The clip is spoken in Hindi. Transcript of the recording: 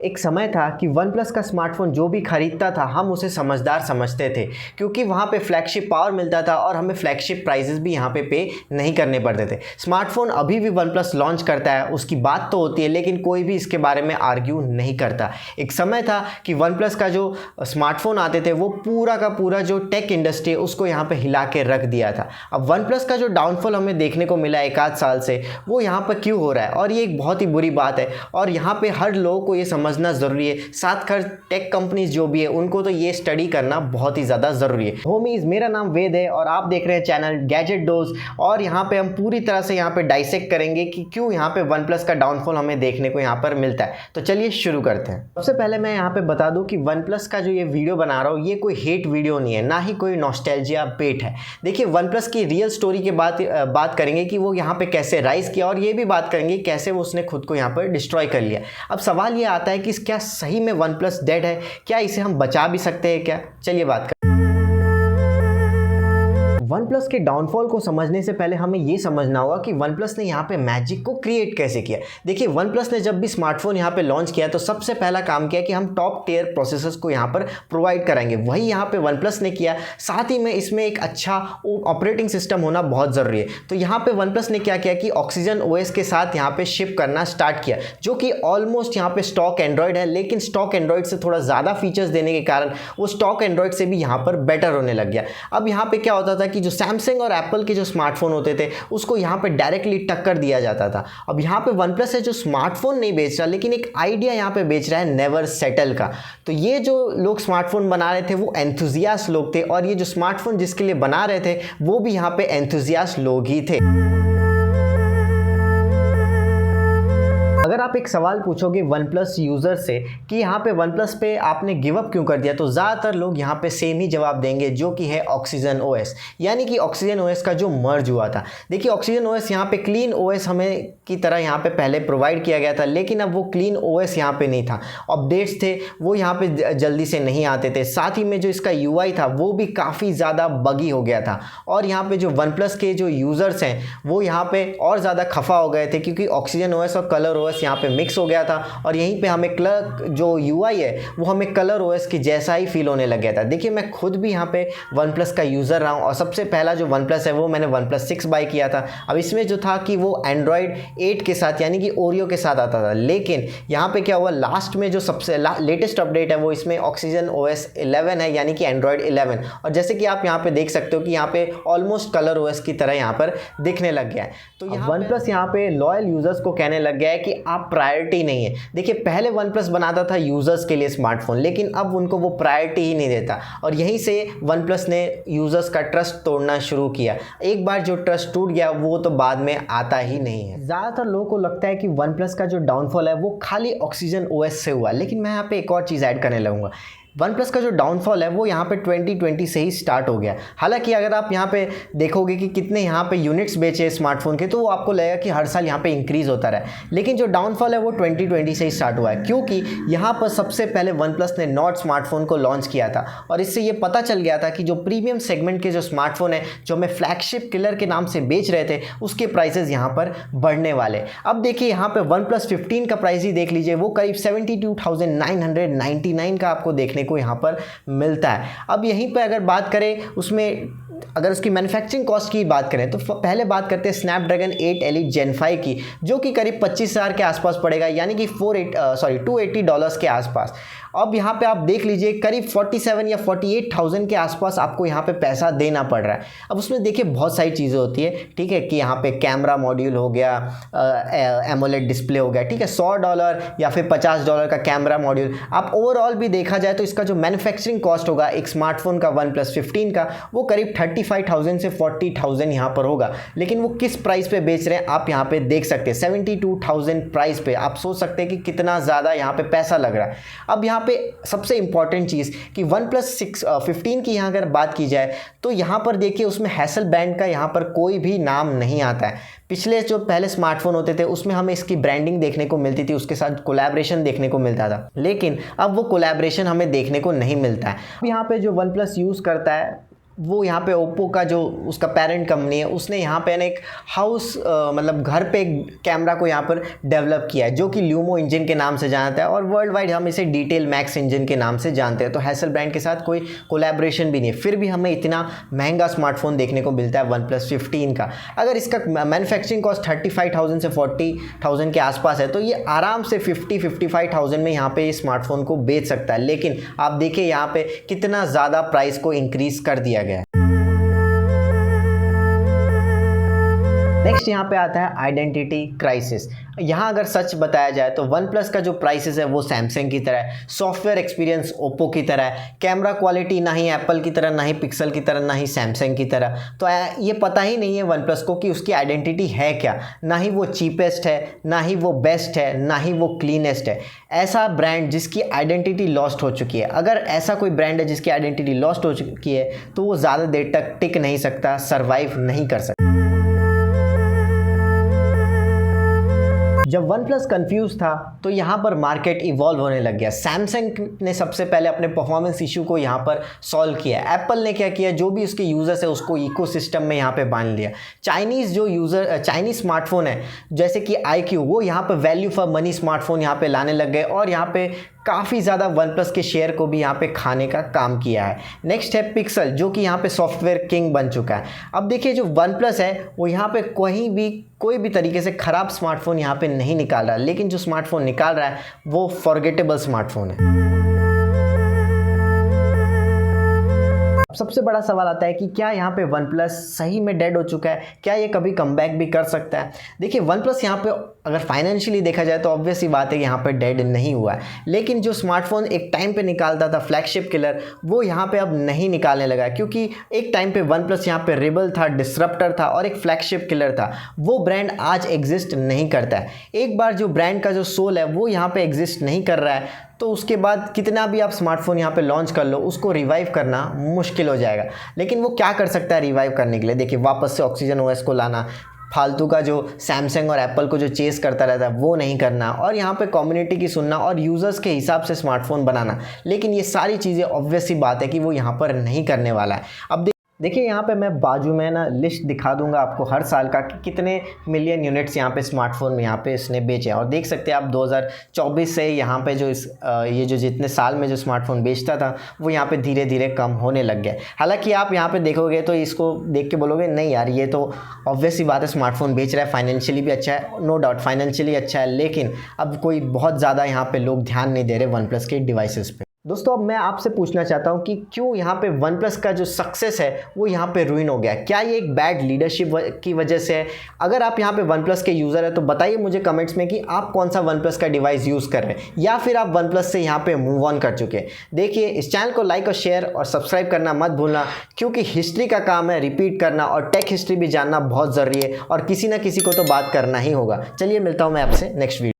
एक समय था कि वन प्लस का स्मार्टफोन जो भी खरीदता था हम उसे समझदार समझते थे, क्योंकि वहाँ पे फ्लैगशिप पावर मिलता था और हमें फ्लैगशिप प्राइसेस भी यहाँ पे नहीं करने पड़ते थे। स्मार्टफोन अभी भी वन प्लस लॉन्च करता है, उसकी बात तो होती है, लेकिन कोई भी इसके बारे में आर्ग्यू नहीं करता। एक समय था कि वन प्लस का जो स्मार्टफोन आते थे वो पूरा का पूरा जो टेक इंडस्ट्री है उसको यहाँ पर हिला के रख दिया था। अब वन प्लस का जो डाउनफॉल हमें देखने को मिला एक आध साल से, वो यहाँ पर क्यों हो रहा है, और ये एक बहुत ही बुरी बात है और यहाँ पर हर लोगों को ये समझना ज़रूरी है। साथ कर टेक कंपनीज जो भी है उनको तो ये स्टडी करना बहुत ही ज़्यादा ज़रूरी है। होमीज, मेरा नाम वेद है और आप देख रहे हैं चैनल गैजेट डोज, और यहाँ पे हम पूरी तरह से यहाँ पे डाइसेक्ट करेंगे कि क्यों यहाँ पे वन प्लस का डाउनफॉल हमें देखने को यहाँ पर मिलता है। तो चलिए शुरू करते हैं। सबसे पहले मैं यहाँ पे बता दूँ कि वन प्लस का जो ये वीडियो बना रहा हूँ ये कोई हेट वीडियो नहीं है, ना ही कोई नॉस्टैल्जिया बेट है। देखिए, वन प्लस की रियल स्टोरी के बात करेंगे कि वो यहाँ पे कैसे राइज किया, और ये भी बात करेंगे कैसे वो उसने खुद को यहाँ पर डिस्ट्रॉय कर लिया। अब सवाल ये आता है कि क्या सही में वन प्लस डेड है, क्या इसे हम बचा भी सकते हैं क्या? चलिए बात करें। वन प्लस के डाउनफॉल को समझने से पहले हमें यह समझना होगा कि वन प्लस ने यहाँ पे मैजिक को क्रिएट कैसे किया। देखिए, वन प्लस ने जब भी स्मार्टफोन यहाँ पे लॉन्च किया तो सबसे पहला काम किया कि हम टॉप टियर प्रोसेसर्स को यहाँ पर प्रोवाइड कराएंगे। वही यहाँ पे वन प्लस ने किया। साथ ही में इसमें एक अच्छा ऑपरेटिंग सिस्टम होना बहुत ज़रूरी है। तो यहाँ पे वन प्लस ने क्या किया कि ऑक्सीजन ओएस के साथ यहाँ पे शिप करना स्टार्ट किया, जो कि ऑलमोस्ट यहाँ पे स्टॉक एंड्रॉयड है, लेकिन स्टॉक एंड्रॉयड से थोड़ा ज़्यादा फीचर्स देने के कारण वो स्टॉक एंड्रॉयड से भी यहाँ पर बेटर होने लग गया। अब यहाँ पे क्या होता था कि जो सैमसंग और एप्पल के जो स्मार्टफोन होते थे उसको यहाँ पे डायरेक्टली टक्कर दिया जाता था। अब यहाँ पे वन प्लस है जो स्मार्टफोन नहीं बेच रहा, लेकिन एक आइडिया यहाँ पे बेच रहा है नेवर सेटल का। तो ये जो लोग स्मार्टफोन बना रहे थे वो एंथुजियास्ट लोग थे, और ये जो स्मार्टफोन जिसके लिए बना रहे थे वो भी यहाँ पे एंथुजियास्ट लोग ही थे। अगर आप एक सवाल पूछोगे वन प्लस यूज़र से कि यहाँ पे वन प्लस पे आपने गिव अप क्यों कर दिया, तो ज़्यादातर लोग यहाँ पे सेम ही जवाब देंगे, जो कि है ऑक्सीजन ओएस, यानी कि ऑक्सीजन ओएस का जो मर्ज हुआ था। देखिए, ऑक्सीजन ओएस यहाँ पे क्लीन ओएस हमें की तरह यहाँ पे पहले प्रोवाइड किया गया था, लेकिन अब वो क्लीन ओएस यहाँ पे नहीं था। अपडेट्स थे वो यहाँ पे जल्दी से नहीं आते थे। साथ ही में जो इसका यूआई था वो भी काफ़ी ज़्यादा बगी हो गया था, और यहाँ पे जो वन प्लस के जो यूज़र्स हैं वो यहाँ पे और ज़्यादा खफा हो गए थे, क्योंकि ऑक्सीजन ओएस और कलर ओएस यहाँ पे मिक्स हो गया था, और यहीं पे हमें जो यूआई है वो हमें कलर ओएस की जैसा ही फील होने लग गया था। देखिए, मैं खुद भी यहाँ पे वन प्लस का यूज़र रहा हूँ, और सबसे पहला जो वन प्लस है वो मैंने वन प्लस 6 बाय किया था। अब इसमें जो था कि वो एंड्रॉयड 8 के साथ यानी कि ओरियो के साथ आता था, लेकिन यहाँ पे क्या हुआ, लास्ट में जो सबसे लेटेस्ट अपडेट है वो इसमें ऑक्सीजन ओएस 11 है, यानी कि एंड्रॉयड 11, और जैसे कि आप यहाँ पे देख सकते हो कि यहाँ पे ऑलमोस्ट कलर ओएस की तरह यहाँ पर दिखने लग गया है। तो वन प्लस यहाँ पे लॉयल यूजर्स को कहने लग गया है कि आप प्रायोरिटी नहीं है। देखिए, पहले वन प्लस बनाता था यूजर्स के लिए स्मार्टफोन, लेकिन अब उनको वो प्रायोरिटी ही नहीं देता, और यहीं से वन प्लस ने यूजर्स का ट्रस्ट तोड़ना शुरू किया। एक बार जो ट्रस्ट टूट गया वो तो बाद में आता ही नहीं है। ज़्यादातर लोगों को लगता है कि वन प्लस का जो डाउनफॉल है वो खाली ऑक्सीजन ओएस से हुआ, लेकिन मैं यहाँ पे एक और चीज़ ऐड करने लगूंगा। वन प्लस का जो डाउनफॉल है वो यहाँ पे 2020 से ही स्टार्ट हो गया। हालांकि अगर आप यहाँ पे देखोगे कि कितने यहाँ पे यूनिट्स बेचे स्मार्टफोन के, तो वो आपको लगेगा कि हर साल यहाँ पे इंक्रीज होता रहा है, लेकिन जो डाउनफॉल है वो 2020 से ही स्टार्ट हुआ है, क्योंकि यहाँ पर सबसे पहले वन प्लस ने नॉट स्मार्टफोन को लॉन्च किया था, और इससे ये पता चल गया था कि जो प्रीमियम सेगमेंट के जो स्मार्टफोन है जो हमें फ्लैगशिप किलर के नाम से बेच रहे थे उसके प्राइसेस यहाँ पर बढ़ने वाले। अब देखिए, यहाँ पे वन प्लस 15 का प्राइस ही देख लीजिए, वो करीब 72,999 का आपको देखने को यहाँ पर मिलता है। अब यहीं पर अगर बात करें उसमें, अगर उसकी मैन्युफैक्चरिंग कॉस्ट की बात करें तो पहले बात करते हैं स्नैपड्रैगन 8 एलीट जेन 5 की, जो कि करीब 25,000 के आसपास पड़ेगा, यानी कि $280 के आसपास। अब यहाँ पे आप देख लीजिए करीब 47 या 48,000 के आसपास आपको यहाँ पे पैसा देना पड़ रहा है। अब उसमें देखिए बहुत सारी चीज़ें होती है, ठीक है, कि यहाँ पे कैमरा मॉड्यूल हो गया, एमोलेड डिस्प्ले हो गया, ठीक है, $100 या फिर $50 का कैमरा मॉड्यूल। आप ओवरऑल भी देखा जाए तो इसका जो मैन्युफैक्चरिंग कॉस्ट होगा एक स्मार्टफोन का वन प्लस 15 का, वो करीब 35,000 से 40,000 यहाँ पर होगा। लेकिन वो किस प्राइस पे बेच रहे हैं आप यहाँ पे देख सकते हैं, 72,000 प्राइस पे। आप सोच सकते हैं कि कितना ज़्यादा यहाँ पे पैसा लग रहा है। अब यहाँ पे सबसे इंपॉर्टेंट चीज़ कि वन प्लस 15 की यहाँ अगर बात की जाए तो यहाँ पर देखिए उसमें हैसल बैंड का यहाँ पर कोई भी नाम नहीं आता है। पिछले जो पहले स्मार्टफोन होते थे उसमें हमें इसकी ब्रांडिंग देखने को मिलती थी, उसके साथ कोलैबोरेशन देखने को मिलता था, लेकिन अब वो कोलैबोरेशन हमें देखने को नहीं मिलता है। यहाँ पे जो वन प्लस यूज़ करता है वो यहाँ पे ओप्पो का जो उसका पेरेंट कंपनी है उसने यहाँ पे एक हाउस मतलब घर पे एक कैमरा को यहाँ पर डेवलप किया है जो कि ल्यूमो इंजन के नाम से जानता है और वर्ल्ड वाइड हम इसे डिटेल मैक्स इंजन के नाम से जानते हैं। तो हैसल ब्रांड के साथ कोई कोलैबोरेशन भी नहीं है, फिर भी हमें इतना महंगा स्मार्टफोन देखने को मिलता है OnePlus 15 का। अगर इसका मैन्युफैक्चरिंग कॉस्ट 35,000 से 40,000 के आसपास है तो ये आराम से 50-55,000 में यहाँ पे स्मार्टफोन को बेच सकता है। लेकिन आप देखिए यहाँ पे कितना ज़्यादा प्राइस को इंक्रीज कर दिया गया है। नेक्स्ट यहाँ पे आता है आइडेंटिटी क्राइसिस। यहाँ अगर सच बताया जाए तो OnePlus का जो प्राइसेस है वो सैमसंग की तरह है, सॉफ्टवेयर एक्सपीरियंस ओप्पो की तरह है, कैमरा क्वालिटी ना ही एप्पल की तरह, ना ही पिक्सल की तरह, ना ही सैमसंग की तरह। तो ये पता ही नहीं है OnePlus को कि उसकी आइडेंटिटी है क्या। ना ही वो चीपेस्ट है, ना ही वो बेस्ट है, ना ही वो क्लीनेस्ट है। ऐसा ब्रांड जिसकी आइडेंटिटी लॉस्ट हो चुकी है, अगर ऐसा कोई ब्रांड है जिसकी आइडेंटिटी लॉस्ट हो चुकी है तो वो ज़्यादा देर तक टिक नहीं सकता, सर्वाइव नहीं कर सकता। जब OnePlus कंफ्यूज था तो यहाँ पर मार्केट इवॉल्व होने लग गया। सैमसंग ने सबसे पहले अपने परफॉर्मेंस इशू को यहाँ पर सॉल्व किया। एप्पल ने क्या किया, जो भी उसके यूज़र्स है उसको इकोसिस्टम में यहाँ पे बांध लिया। चाइनीज़ स्मार्टफोन है जैसे कि iQOO, वो यहाँ पर वैल्यू फॉर मनी स्मार्टफोन यहाँ पे लाने लग गए और यहाँ पे काफ़ी ज़्यादा OnePlus के शेयर को भी यहाँ पे खाने का काम किया है। नेक्स्ट है पिक्सल, जो कि यहाँ पे सॉफ्टवेयर किंग बन चुका है। अब देखिए जो OnePlus है वो यहाँ पे कोई भी तरीके से ख़राब स्मार्टफोन यहाँ पे नहीं निकाल रहा, लेकिन जो स्मार्टफोन निकाल रहा है वो फॉरगेटेबल स्मार्टफोन है। सबसे बड़ा सवाल आता है कि क्या यहाँ पे OnePlus सही में डेड हो चुका है, क्या ये कभी कमबैक भी कर सकता है। देखिए OnePlus यहाँ पे अगर फाइनेंशियली देखा जाए तो ऑब्वियस ही बात है कि यहाँ पे डेड नहीं हुआ है, लेकिन जो स्मार्टफोन एक टाइम पे निकालता था फ्लैगशिप किलर, वो यहाँ पे अब नहीं निकालने लगा, क्योंकि एक टाइम पे OnePlus यहाँ पे रिबल था, डिसरप्टर था और एक फ्लैगशिप किलर था। वो ब्रांड आज एग्जिस्ट नहीं करता है। एक बार जो ब्रांड का जो सोल है वो यहाँ पे एग्जिस्ट नहीं कर रहा है तो उसके बाद कितना भी आप स्मार्टफोन यहाँ पे लॉन्च कर लो, उसको रिवाइव करना मुश्किल हो जाएगा। लेकिन वो क्या कर सकता है रिवाइव करने के लिए, देखिए वापस से ऑक्सीजन ओएस को लाना, फालतू का जो सैमसंग और एप्पल को जो चेस करता रहता है वो नहीं करना, और यहाँ पे कम्युनिटी की सुनना और यूज़र्स के हिसाब से स्मार्टफोन बनाना। लेकिन ये सारी चीज़ें ऑब्वियस सी बात है कि वो यहाँ पर नहीं करने वाला है। अब देखिए यहाँ पे मैं बाजू में ना लिस्ट दिखा दूंगा आपको हर साल का कि कितने मिलियन यूनिट्स यहाँ पे स्मार्टफोन में यहाँ पे इसने बेचे हैं, और देख सकते हैं आप 2024 से यहाँ पे जो ये जो जितने साल में जो स्मार्टफोन बेचता था वो यहाँ पे धीरे धीरे कम होने लग गया। हालांकि आप यहाँ पे देखोगे तो इसको देख के बोलोगे नहीं यार ये तो ऑब्वियस सी बात है, स्मार्टफोन बेच रहा है, फाइनेंशियली भी अच्छा है, नो डाउट फाइनेंशियली अच्छा है, लेकिन अब कोई बहुत ज़्यादा यहाँ पर लोग ध्यान नहीं दे रहे OnePlus के डिवाइसेस पे। दोस्तों अब मैं आपसे पूछना चाहता हूं कि क्यों यहाँ पे OnePlus का जो सक्सेस है वो यहाँ पे रुइन हो गया, क्या ये एक बैड लीडरशिप की वजह से है। अगर आप यहाँ पे OnePlus के यूज़र है तो बताइए मुझे कमेंट्स में कि आप कौन सा OnePlus का डिवाइस यूज़ कर रहे हैं, या फिर आप OnePlus से यहाँ पे मूव ऑन कर चुके हैं। देखिए इस चैनल को लाइक और शेयर और सब्सक्राइब करना मत भूलना, क्योंकि हिस्ट्री का काम है रिपीट करना और टेक हिस्ट्री भी जानना बहुत ज़रूरी है, और किसी ना किसी को तो बात करना ही होगा। चलिए मिलता हूँ मैं आपसे नेक्स्ट वीडियो।